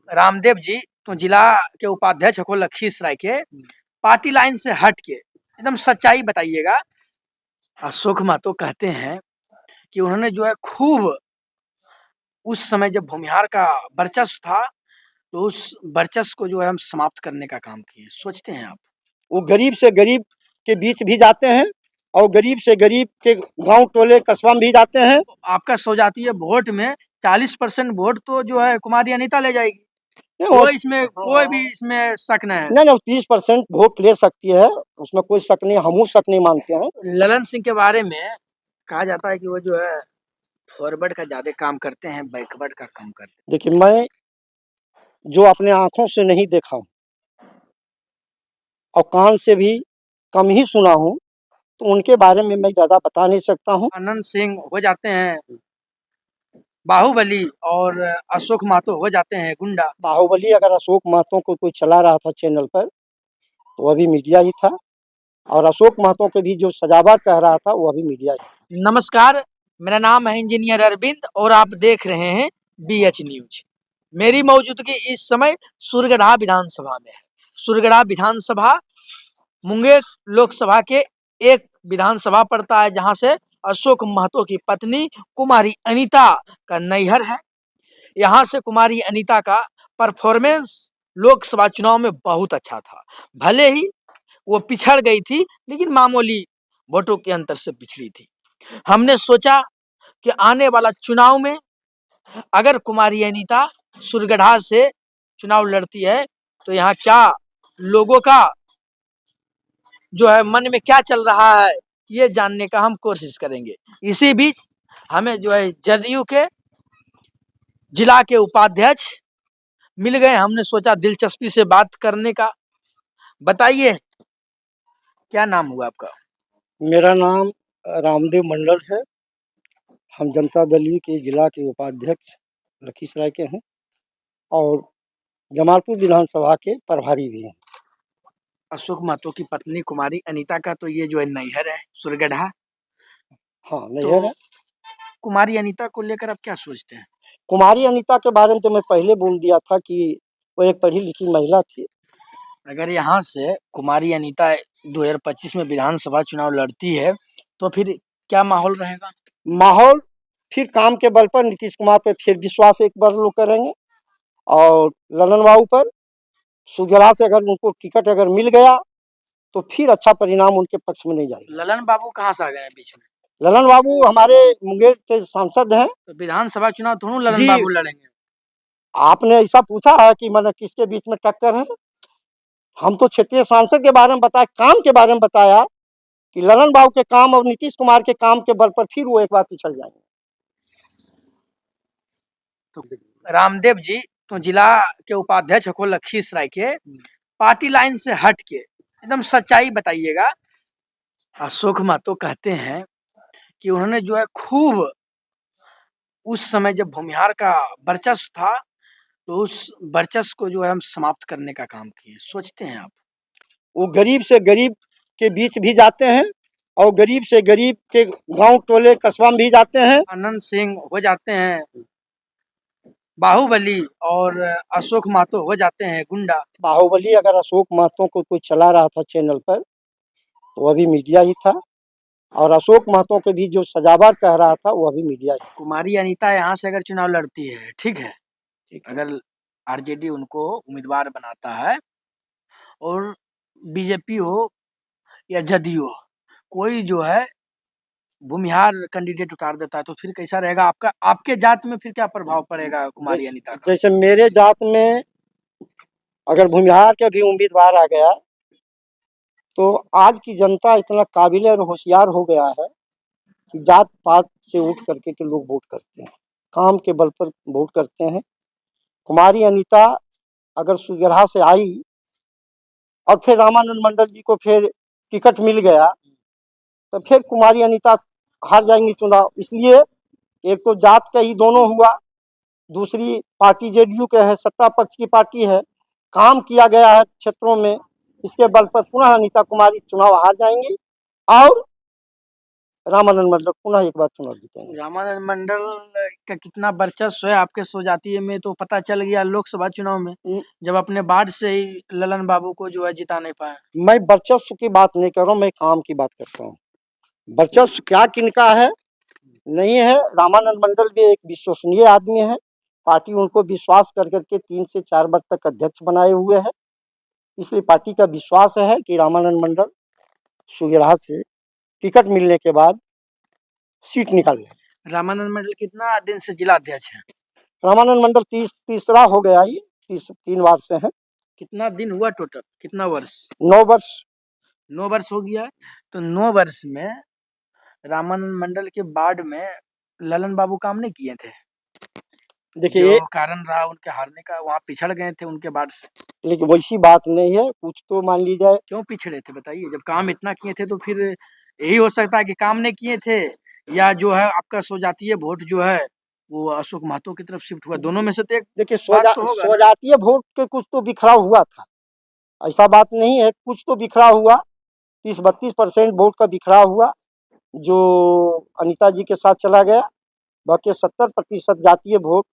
रामदेव जी तो जिला के उपाध्यक्ष हो लखीसराय के, पार्टी लाइन से हट के एकदम सच्चाई बताइएगा। अशोक महतो कहते हैं कि उन्होंने जो है खूब उस समय जब भूमिहार का वर्चस्व था, तो उस वर्चस्व को जो है हम समाप्त करने का काम किए। सोचते हैं आप? वो गरीब से गरीब के बीच भी जाते हैं और गरीब से गरीब के गांव टोले कस्बा में भी जाते हैं। आपका सौजातीय वोट में 40% वोट तो जो है कुमारी अनीता ले जाएगी। नहीं कोई भी इसमें शक नहीं है। नहीं 30% वोट ले सकती है, उसमें कोई शक नहीं, हम शक नहीं मानते हैं। ललन सिंह के बारे में कहा जाता है कि वो जो है फॉरवर्ड का ज्यादा काम करते हैं, बैकवर्ड का कम करते हैं। देखिए, मैं जो अपने आंखों से नहीं देखा हूँ और कान से भी कम ही सुना हूँ, तो उनके बारे में मैं ज्यादा बता नहीं सकता हूँ। अनंत सिंह हो जाते हैं बाहुबली और अशोक महतो हो जाते हैं गुंडा। बाहुबली अगर अशोक महतो को कोई चला रहा था चैनल पर, तो अभी मीडिया ही था, और अशोक महतो के भी जो सजावट कह रहा था वो अभी मीडिया ही। नमस्कार, मेरा नाम है इंजीनियर अरविंद और आप देख रहे हैं BH न्यूज। मेरी मौजूदगी इस समय सुरगढ़ा विधानसभा में है। सुरगढ़ा विधानसभा मुंगेर लोकसभा के एक विधानसभा पड़ता है, जहां से अशोक महतो की पत्नी कुमारी अनीता का नैहर है। यहाँ से कुमारी अनीता का परफॉर्मेंस लोकसभा चुनाव में बहुत अच्छा था। भले ही वो पिछड़ गई थी, लेकिन मामूली वोटों के अंतर से पिछड़ी थी। हमने सोचा कि आने वाला चुनाव में अगर कुमारी अनीता सुरगढ़ा से चुनाव लड़ती है, तो यहाँ क्या लोगों का जो है मन में क्या चल रहा है, ये जानने का हम कोशिश करेंगे। इसी बीच हमें जो है जदयू के जिला के उपाध्यक्ष मिल गए। हमने सोचा दिलचस्पी से बात करने का। बताइए, क्या नाम हुआ आपका? मेरा नाम रामदेव मंडल है। हम जनता दल यू के जिला के उपाध्यक्ष लखीसराय के हैं और जमालपुर विधानसभा के प्रभारी भी हैं। अशोक महतो की पत्नी कुमारी अनीता का तो ये जो है नैहर है सुरगढ़ा। हाँ, नैहर है। कुमारी अनीता को लेकर आप क्या सोचते हैं? कुमारी अनीता के बारे में तो मैं पहले बोल दिया था कि वो एक पढ़ी लिखी महिला थी। अगर यहाँ से कुमारी अनीता 2025 में विधानसभा चुनाव लड़ती है, तो फिर क्या माहौल रहेगा? माहौल फिर काम के बल पर नीतीश कुमार पर फिर विश्वास एक बार लोग करेंगे, और ललन बाबू पर सुजला से अगर उनको टिकट अगर मिल गया तो फिर अच्छा परिणाम उनके पक्ष में नहीं जाएगा। ललन बाबू कहाँ से आ गए हैं बीच में? ललन बाबू हमारे मुंगेर के सांसद हैं। तो विधानसभा चुनाव दोनों ललन जी, बाबू लड़ेंगे। आपने ऐसा पूछा है कि मतलब किसके बीच में टक्कर है। हम तो क्षेत्रीय सांसद के बारे में बताया, काम के बारे में बताया कि ललन बाबू के काम और नीतीश कुमार के काम के बल पर फिर वो एक बार पिछड़ जाएंगे। तो रामदेव जी तो जिला के उपाध्यक्ष हो लखीसराय के, पार्टी लाइन से हट के एकदम सच्चाई बताइएगा। अशोक महतो कहते हैं कि उन्होंने जो है खूब उस समय जब भूमिहार का वर्चस्व था, तो उस वर्चस्व को जो है हम समाप्त करने का काम किए। सोचते हैं आप? वो गरीब से गरीब के बीच भी जाते हैं और गरीब से गरीब के गांव टोले कस्बा में भी जाते हैं। अनंत सिंह हो जाते हैं बाहुबली और अशोक महतो हो जाते हैं गुंडा। बाहुबली अगर अशोक महतो को कोई चला रहा था चैनल पर, तो अभी मीडिया ही था, और अशोक महतो के भी जो सजावट कह रहा था वो अभी मीडिया ही। कुमारी अनीता यहाँ से अगर चुनाव लड़ती है, ठीक है, अगर RJD उनको उम्मीदवार बनाता है और बीजेपी हो या जदयू हो, कोई जो है भूमिहार कैंडिडेट उतार देता है, तो फिर कैसा रहेगा आपका? आपके जात में फिर क्या प्रभाव पड़ेगा कुमारी अनीता का? जैसे मेरे जात में अगर भूमिहार के भी उम्मीदवार आ गया, तो आज की जनता इतना काबिल और होशियार हो गया है कि जात पात से उठ करके के लोग वोट करते हैं, काम के बल पर वोट करते हैं। कुमारी अनीता अगर सुजलहा से आई और फिर रामानंद मंडल जी को फिर टिकट मिल गया, तो फिर कुमारी अनीता हार जाएंगी चुनाव। इसलिए एक तो जात का ही दोनों हुआ, दूसरी पार्टी जेडीयू के है, सत्ता पक्ष की पार्टी है, काम किया गया है क्षेत्रों में, इसके बल पर पुनः अनीता कुमारी चुनाव हार जाएंगी। और रामानंद मंडल पुनः एक बार चुनाव जीतेंगे। रामानंद मंडल का कितना वर्चस्व है आपके सोजातीय में तो पता चल गया लोकसभा चुनाव में, हम्म, जब अपने वार्ड से ही ललन बाबू को जो है जिता नहीं पाए। मैं वर्चस्व की बात नहीं कर रहा हूँ, मैं काम की बात करता हूँ। वर्चस्व क्या किनका है नहीं है। रामानंद मंडल भी एक विश्वसनीय आदमी है, पार्टी उनको विश्वास कर करके 3 से 4 वर्ष तक अध्यक्ष बनाए हुए है, इसलिए पार्टी का विश्वास है कि रामानंद मंडल सुगेरा से टिकट मिलने के बाद सीट निकाल लेंगे। रामानंद मंडल कितना दिन से जिला अध्यक्ष है? रामानंद मंडल तीसरा हो गया, ये 3 बार से है। कितना दिन हुआ टोटल, कितना वर्ष? 9 वर्ष। 9 वर्ष हो गया है। तो 9 वर्ष में रामानंद मंडल के वार्ड में ललन बाबू काम नहीं किए थे? देखिए जो कारण रहा उनके हारने का, वहाँ पिछड़ गए थे उनके वार्ड से। लेकिन वैसी बात नहीं है, कुछ तो मान ली जाए। क्यों पिछड़े थे बताइए? जब काम इतना किए थे तो फिर यही हो सकता है कि काम नहीं किए थे, या जो है आपका स्वजातीय वोट जो है वो अशोक महतो की तरफ शिफ्ट हुआ, दोनों में से तो एक देखिए बात तो होगा ना। स्वजातीय वोट के कुछ तो बिखराव हुआ था, ऐसा बात नहीं है, कुछ तो बिखराव हुआ। 30-32% वोट का बिखराव हुआ जो अनीता जी के साथ चला गया। बाकी 70% जातीय वोट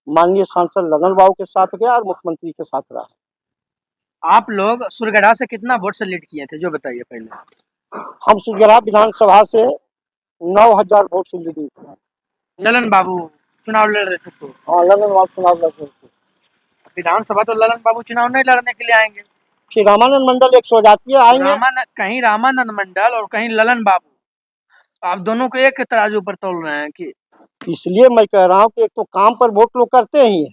माननीय सांसद ललन बाबू के साथ गया और मुख्यमंत्री के साथ रहा। आप लोग सुरगढ़ा से कितना वोट से लीड किए थे जो बताइए पहले? हम सुरगढ़ा विधानसभा से 9,000 वोट से लीड किए। ललन बाबू चुनाव लड़ रहे थे तो? हाँ, ललन बाबू चुनाव लड़ रहे थे। विधानसभा तो ललन बाबू चुनाव नहीं लड़ने के लिए आएंगे। फिर रामानंद मंडल एक स्वजातीय आएंगे। कहीं रामानंद मंडल और कहीं ललन बाबू, आप दोनों को एक तराजू पर तोल रहे हैं कि? इसलिए मैं कह रहा हूँ कि एक तो काम पर वोट लोग करते ही है,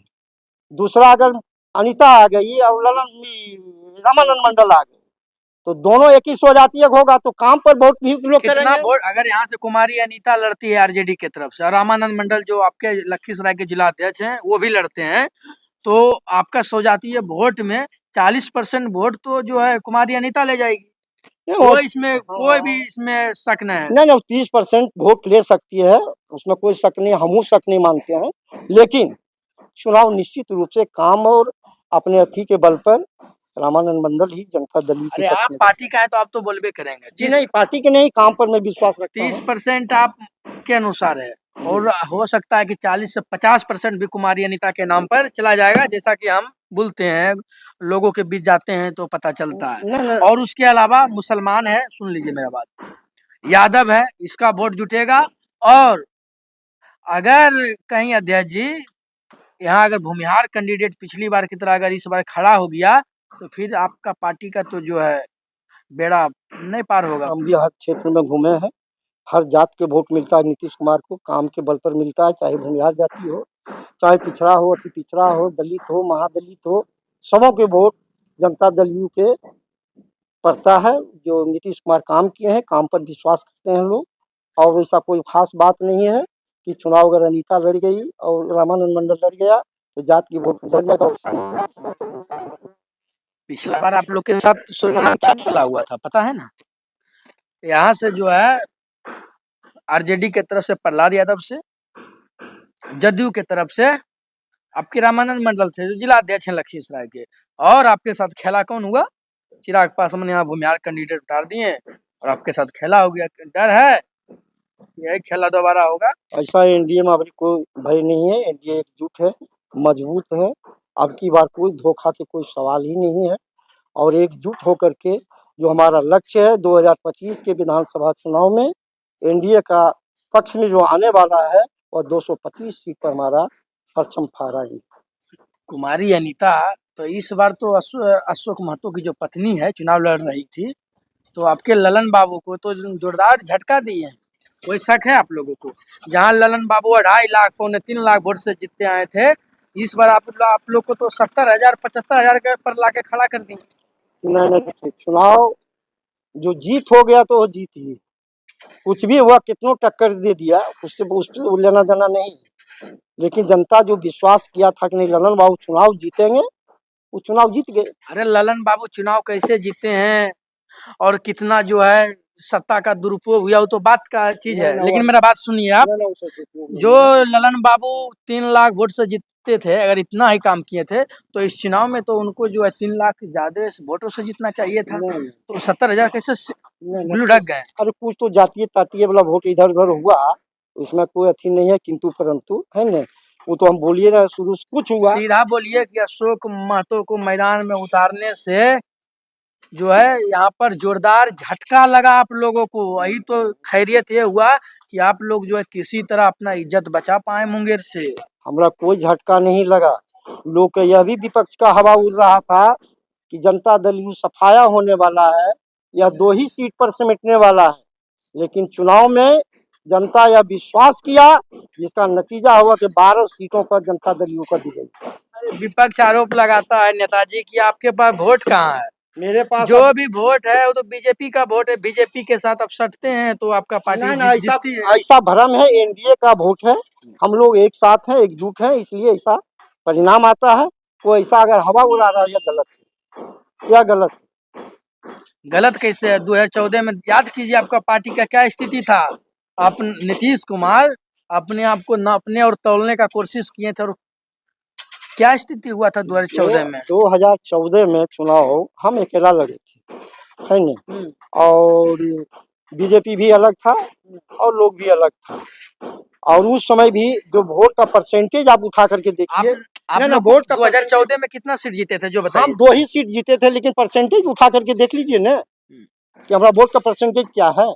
दूसरा अगर अनीता आ गई और रामानंद मंडल आ गए तो दोनों एक ही स्वजातीय होगा तो काम पर वोट भी लोग कितना करेंगे। वोट अगर यहाँ से कुमारी अनीता लड़ती है आरजेडी के तरफ से और रामानंद मंडल जो आपके लखीसराय के जिला अध्यक्ष हैं वो भी लड़ते हैं, तो आपका स्वजातीय वोट में 40% वोट तो जो है कुमारी अनीता ले जाएगी। कोई भी इसमें शक नहीं है। नहीं 30% वोट ले सकती है, उसमें कोई शक नहीं, हम शक नहीं मानते हैं। लेकिन चुनाव निश्चित रूप से काम और अपने अथी के बल पर रामानंद मंडल ही जनता दल की। अरे आप पार्टी का है तो आप तो बोलबे करेंगे। जी नहीं, पार्टी के नहीं, काम पर मैं विश्वास रखता हूं। 30% आप के अनुसार है और हो सकता है कि 40 से 50% भी कुमारी अनीता के नाम पर चला जाएगा, जैसा कि हम बोलते हैं, लोगों के बीच जाते हैं तो पता चलता है। और उसके अलावा मुसलमान है, सुन लीजिए मेरा बात, यादव है, इसका वोट जुटेगा। और अगर कहीं अध्यक्ष जी यहाँ अगर भूमिहार कैंडिडेट पिछली बार की तरह अगर इस बार खड़ा हो गया तो फिर आपका पार्टी का तो जो है बेड़ा नहीं पार होगा। हम भी हर क्षेत्र में घूमे हैं, हर जात के वोट मिलता है नीतीश कुमार को, काम के बल पर मिलता है, चाहे भूमिहार जाति हो, चाहे पिछड़ा हो, अति पिछड़ा हो, दलित हो, महादलित हो, सबों के वोट जनता दल यू के पड़ता है। जो नीतीश कुमार काम किए हैं, काम पर विश्वास करते हैं लोग, और ऐसा कोई खास बात नहीं है कि चुनाव अगर अनीता लड़ गई और रामानंद मंडल लड़ गया तो जात की वोट उधर जाएगा। पिछला बार आप लोग के साथ सुरगढ़ा क्या खेला हुआ था पता है ना? यहाँ से जो है आरजेडी के तरफ से प्रहलाद यादव से, जदयू के तरफ से आपके रामानंद मंडल थे जो जिला अध्यक्ष हैं लखीसराय के, और आपके साथ खेला कौन हुआ? चिराग पासवान यहाँ भूमिहार कैंडिडेट उतार दिए और आपके साथ खेला हो गया। डर है यही खेला दोबारा होगा? ऐसा एनडीए में अभी कोई भय नहीं है, एनडीए एकजुट है, मजबूत है, अब की बार कोई धोखा के कोई सवाल ही नहीं है। और एकजुट होकर के जो हमारा लक्ष्य है 2025 के विधानसभा चुनाव में एनडीए का पक्ष में जो आने वाला है और 225 सीट पर हमारा परचम फहराएंगे। कुमारी अनीता तो इस बार तो अशोक महतो की जो पत्नी है चुनाव लड़ रही थी, तो आपके ललन बाबू को तो जोरदार झटका दिए हैं। कोई शक है आप लोगों को? जहां ललन बाबू 2.5 लाख 3 लाख वोट से जीतते आए थे, इस बार आप लोग को तो 70,000 75,000 के पर लाके खड़ा कर दिए। नहीं देखिए, चुनाव जो जीत हो गया तो वो जीत ही, कुछ भी हुआ, कितनों टक्कर दे दिया, उससे लेना देना नहीं। लेकिन जनता जो विश्वास किया था कि नहीं ललन बाबू चुनाव जीतेंगे, वो चुनाव जीत गए। अरे ललन बाबू चुनाव कैसे जीते हैं और कितना जो है सत्ता का दुरुपयोग हुआ वो तो बात का चीज है, लेकिन मेरा बात सुनिए आप। जो ललन बाबू 3 लाख वोट से जीत जीतते थे, अगर इतना ही काम किए थे, तो इस चुनाव में तो उनको जो है 3 लाख ज्यादा वोटों से जीतना चाहिए था। नहीं, तो 70,000 कैसे नहीं, नहीं, लुढ़क गए? अरे कुछ तो जातीय तातीय वाला वोट इधर उधर हुआ, उसमें कोई अथी नहीं है, किंतु परंतु है न, वो तो हम बोलिए ना, शुरू से कुछ हुआ। सीधा बोलिए कि अशोक महतो को मैदान में उतारने से जो है यहाँ पर जोरदार झटका लगा आप लोगों को। वही तो खैरियत ये हुआ कि आप लोग जो है किसी तरह अपना इज्जत बचा पाए मुंगेर से। हमरा कोई झटका नहीं लगा। लोग का यह भी विपक्ष का हवा उड़ रहा था कि जनता दल यू सफाया होने वाला है, यह 2 ही सीट पर सिमटने वाला है, लेकिन चुनाव में जनता यह विश्वास किया, जिसका नतीजा हुआ कि 12 सीटों पर जनता दल यू को दी गई। विपक्ष आरोप लगाता है नेताजी कि आपके पास वोट कहाँ है? मेरे पास जो भी वोट है वो तो बीजेपी का वोट है, बीजेपी के साथ आप सटते हैं तो आपका पार्टी जीतती है। ऐसा भ्रम है, एनडीए का वोट है, हम लोग एक साथ हैं, एकजुट हैं, इसलिए ऐसा परिणाम आता है। कोई ऐसा अगर हवा उड़ा रहा है, यह गलत है, यह गलत है। गलत कैसे है? 2014 में याद कीजिए आपका पार्टी का क्या स्थिति था। आप नीतीश कुमार अपने आप को नापने और तौलने का कोशिश किए थे, और क्या स्थिति हुआ था 2014 में? 2014 में चुनाव हम अकेला लड़े थे, है न, और बीजेपी भी अलग था और लोग भी अलग था। और उस समय भी जो वोट का परसेंटेज आप उठा करके देखिए, आप लोग वोट का 2014 में कितना सीट जीते थे जो बताइए? हम 2 ही सीट जीते थे, लेकिन परसेंटेज उठा करके देख लीजिए ना कि हमारा वोट का परसेंटेज क्या है।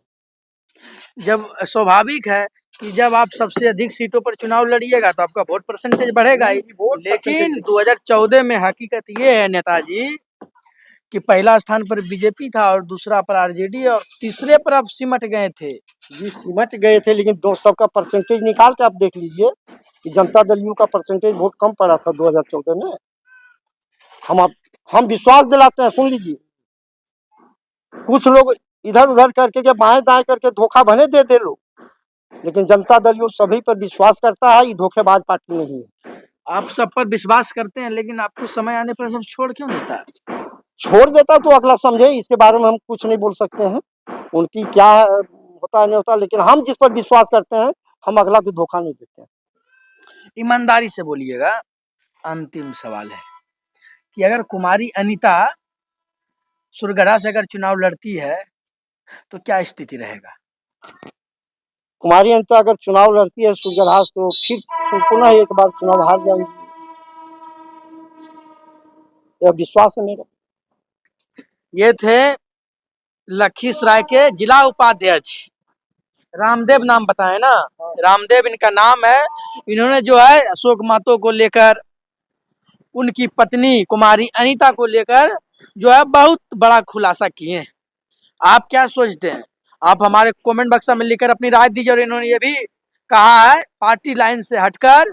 जब स्वाभाविक है कि जब आप सबसे अधिक सीटों पर चुनाव लड़िएगा तो आपका वोट परसेंटेज बढ़ेगा ही। लेकिन 2014 में हकीकत ये है नेताजी कि पहला स्थान पर बीजेपी था और दूसरा पर आरजेडी और तीसरे पर आप सिमट गए थे। जी, सिमट गए थे, लेकिन दो सबका परसेंटेज निकाल के आप देख लीजिए कि जनता दल यू का परसेंटेज बहुत कम पड़ा था 2014 में। हम विश्वास दिलाते हैं, सुन लीजिए, कुछ लोग इधर उधर करके के बाएं दाएं करके धोखा भले दे लोग, लेकिन जनता दल यू सभी पर विश्वास करता है, ये धोखेबाज पार्टी नहीं है। आप सब पर विश्वास करते हैं, लेकिन आपको समय आने पर सब छोड़ क्यों देता है? छोड़ देता तो अगला समझे, इसके बारे में हम कुछ नहीं बोल सकते हैं, उनकी क्या होता है नहीं होता, लेकिन हम जिस पर विश्वास करते हैं, हम अगला को धोखा नहीं देते हैं। ईमानदारी से बोलिएगा, अंतिम सवाल है कि अगर कुमारी अनीता सुरगढ़ा से अगर चुनाव लड़ती है तो क्या स्थिति रहेगा? कुमारी अनीता अगर चुनाव लड़ती है सुरगढ़ा तो फिर पुनः एक बार चुनाव हार जाएंगी, यह विश्वास है मेरा। ये थे लखीसराय के जिला उपाध्यक्ष रामदेव, नाम बताए ना, रामदेव इनका नाम है। इन्होंने जो है अशोक महतो को लेकर, उनकी पत्नी कुमारी अनीता को लेकर जो है बहुत बड़ा खुलासा किए हैं। आप क्या सोचते हैं? आप हमारे कमेंट बक्स में लिखकर अपनी राय दीजिए। और इन्होंने ये भी कहा है पार्टी लाइन से हटकर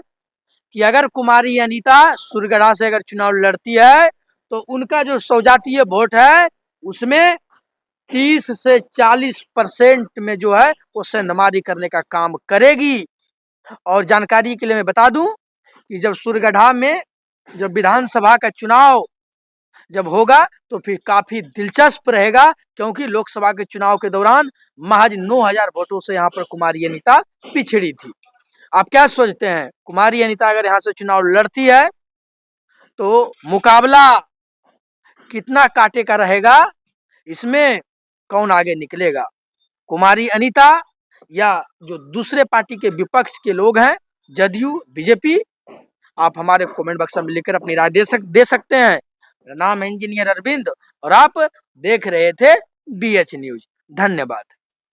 कि अगर कुमारी अनीता सुरगढ़ा से अगर चुनाव लड़ती है तो उनका जो सौजातीय वोट है उसमें 30 से 40% में जो है वो सेंधमारी करने का काम करेगी। और जानकारी के लिए मैं बता दूं कि जब सुरगढ़ा में जब विधानसभा का चुनाव जब होगा तो फिर काफी दिलचस्प रहेगा, क्योंकि लोकसभा के चुनाव के दौरान महज 9,000 वोटों से यहाँ पर कुमारी अनीता पिछड़ी थी। आप क्या सोचते हैं? कुमारी अनीता अगर यहाँ से चुनाव लड़ती है तो मुकाबला कितना कांटे का रहेगा, इसमें कौन आगे निकलेगा, कुमारी अनीता या जो दूसरे पार्टी के विपक्ष के लोग हैं, जदयू, बीजेपी? आप हमारे कमेंट बक्स में लिखकर अपनी राय दे सकते हैं। मेरा नाम है इंजीनियर अरविंद और आप देख रहे थे BH न्यूज। धन्यवाद।